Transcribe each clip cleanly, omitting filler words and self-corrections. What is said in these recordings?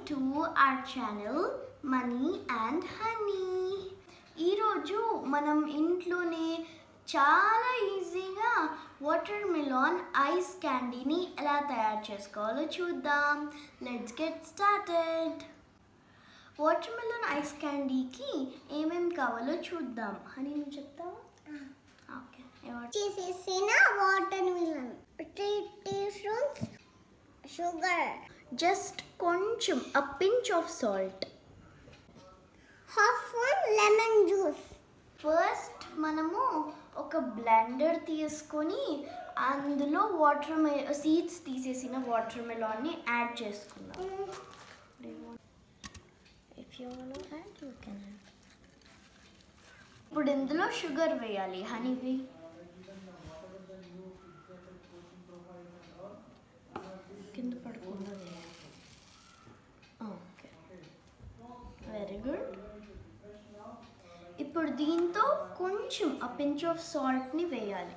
to our channel Money and Honey. ఈరోజు మనం ఇంట్లోనే చాలా ఈజీగా వాటర్ మిలాన్ ఐస్ క్యాండీని ఎలా తయారు చేసుకోవాలో చూద్దాం. Let's get started. Watermelon ice క్యాండీకి ఏమేమి కావాలో చూద్దాం. హనీ నువ్వు చెప్తావా? ఓకే. చేసేసిన watermelon 3 teaspoons sugar, just కొంచెం a pinch of salt, half spoon lemon juice. First మనము ఒక బ్లెండర్ తీసుకొని అందులో సీడ్స్ తీసేసిన వాటర్ మెలాన్ని యాడ్ చేసుకుందాం. ఇప్పుడు ఇందులో షుగర్ వేయాలి. హనీ వేయి. కింద పడకుండా వేయాలి. Okay, very good. ఇప్పుడు దీంతో కొంచెం ఆ పించ్ ఆఫ్ సాల్ట్ని వేయాలి.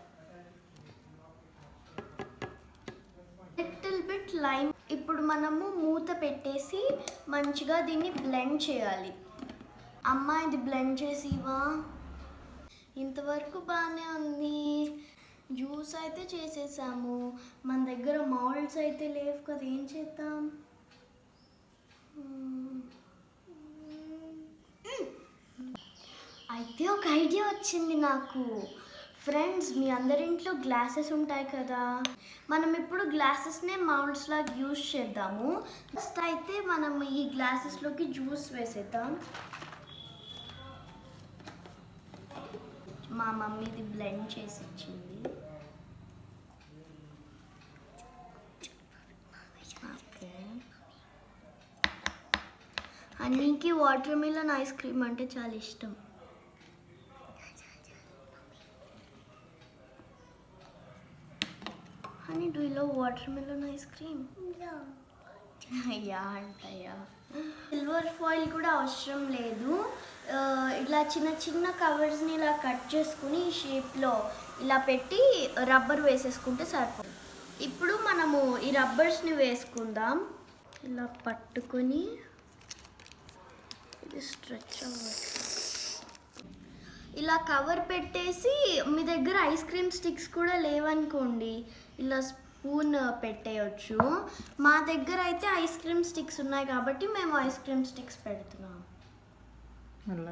Little bit lime. ఇప్పుడు మనము మూత పెట్టేసి మంచిగా దీన్ని బ్లెండ్ చేయాలి. అమ్మ ఇది బ్లెండ్ చేసివా? ఇంతవరకు బాగానే ఉంది. జ్యూస్ అయితే చేసేసాము. మన దగ్గర మౌల్డ్స్ అయితే లేవు కదా, ఏం చేద్దాం? అయితే ఒక ఐడియా వచ్చింది నాకు. ఫ్రెండ్స్, మీ అందరింట్లో గ్లాసెస్ ఉంటాయి కదా, మనం ఇప్పుడు గ్లాసెస్నే మౌల్డ్స్ లాగా యూజ్ చేద్దాము. ఫస్ట్ అయితే మనం ఈ గ్లాసెస్లోకి జ్యూస్ వేసేద్దాం. మా మమ్మీది బ్లెండ్ చేసి ఇచ్చింది. హనీకి వాటర్ మిలన్ ఐస్ క్రీమ్ అంటే చాలా ఇష్టం. Honey, do you love water melon ice cream? అయ్యా అంటయ్యా. సిల్వర్ ఫాయిల్ కూడా అవసరం లేదు. ఇలా చిన్న చిన్న కవర్స్ని ఇలా కట్ చేసుకుని ఈ షేప్లో ఇలా పెట్టి రబ్బర్ వేసేసుకుంటే సరిపోతుంది. ఇప్పుడు మనము ఈ రబ్బర్స్ని వేసుకుందాం. ఇలా పట్టుకొని ఇది స్ట్రెచ్ అవ్వాలి. ఇలా కవర్ పెట్టేసి, మీ దగ్గర ఐస్ క్రీమ్ స్టిక్స్ కూడా లేవనుకోండి, ఇలా స్పూన్ పెట్టేయచ్చు. మా దగ్గర అయితే ఐస్ క్రీమ్ స్టిక్స్ ఉన్నాయి కాబట్టి మేము ఐస్ క్రీమ్ స్టిక్స్ పెడుతున్నాం.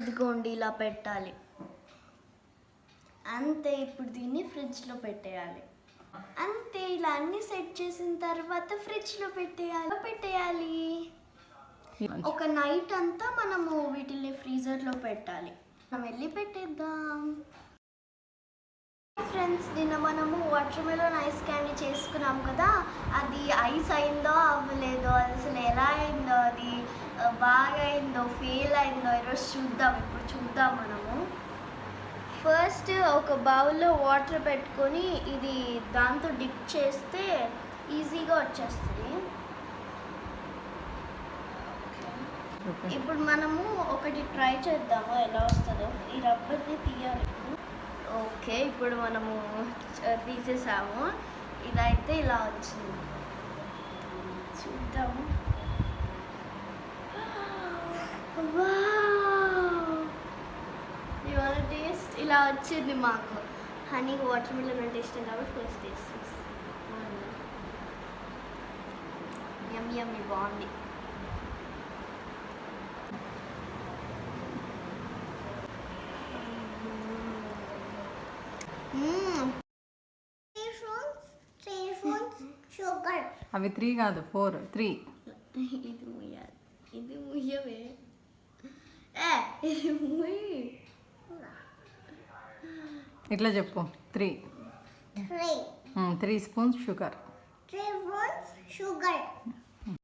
ఇదిగోండి, ఇలా పెట్టాలి అంతే. ఇప్పుడు దీన్ని ఫ్రిడ్జ్లో పెట్టేయాలి అంతే. ఇలా అన్ని సెట్ చేసిన తర్వాత ఫ్రిడ్జ్లో పెట్టేయాలి. ఒక నైట్ అంతా మనము వీటిని ఫ్రీజర్లో పెట్టాలి. మనం వెళ్ళి పెట్టేద్దాం. ఫ్రెండ్స్, నిన్న మనము వాటర్ మిలన్ ఐస్ క్యాండీ చేసుకున్నాం కదా, అది ఐస్ అయిందో అవ్వలేదో, అది అసలు ఎలా అయిందో, అది బాగా అయిందో ఫెయిల్ అయిందో ఈరోజు చూద్దాం. ఇప్పుడు చూద్దాం. మనము ఫస్ట్ ఒక బౌల్లో వాటర్ పెట్టుకొని ఇది దాంతో డిప్ చేస్తే ఈజీగా వచ్చేస్తుంది. ఇప్పుడు మనము ఒకటి ట్రై చేద్దాము ఎలా వస్తుందో. ఈ రబ్బర్ని తీయాలి. ఓకే, ఇప్పుడు మనము తీసేసాము. ఇదైతే ఇలా వచ్చింది, చూద్దాము. ఇవాళ టేస్ట్ ఇలా వచ్చింది మాకు. హనీ వాటర్ మిలన్ అంటే ఇష్టం కాబట్టి ఫస్ట్ టేస్ట్ యమ్మీ యమ్మీ, బాగుంది. షుగర్ అవి 3 కాదు 4 3. ఇది ముయ్యాలి. ఇది ముయ్యవే. ఇది ముయ్యి. ఇట్లా చెప్పు. 3 3 స్పూన్స్ షుగర్. 3 spoons sugar.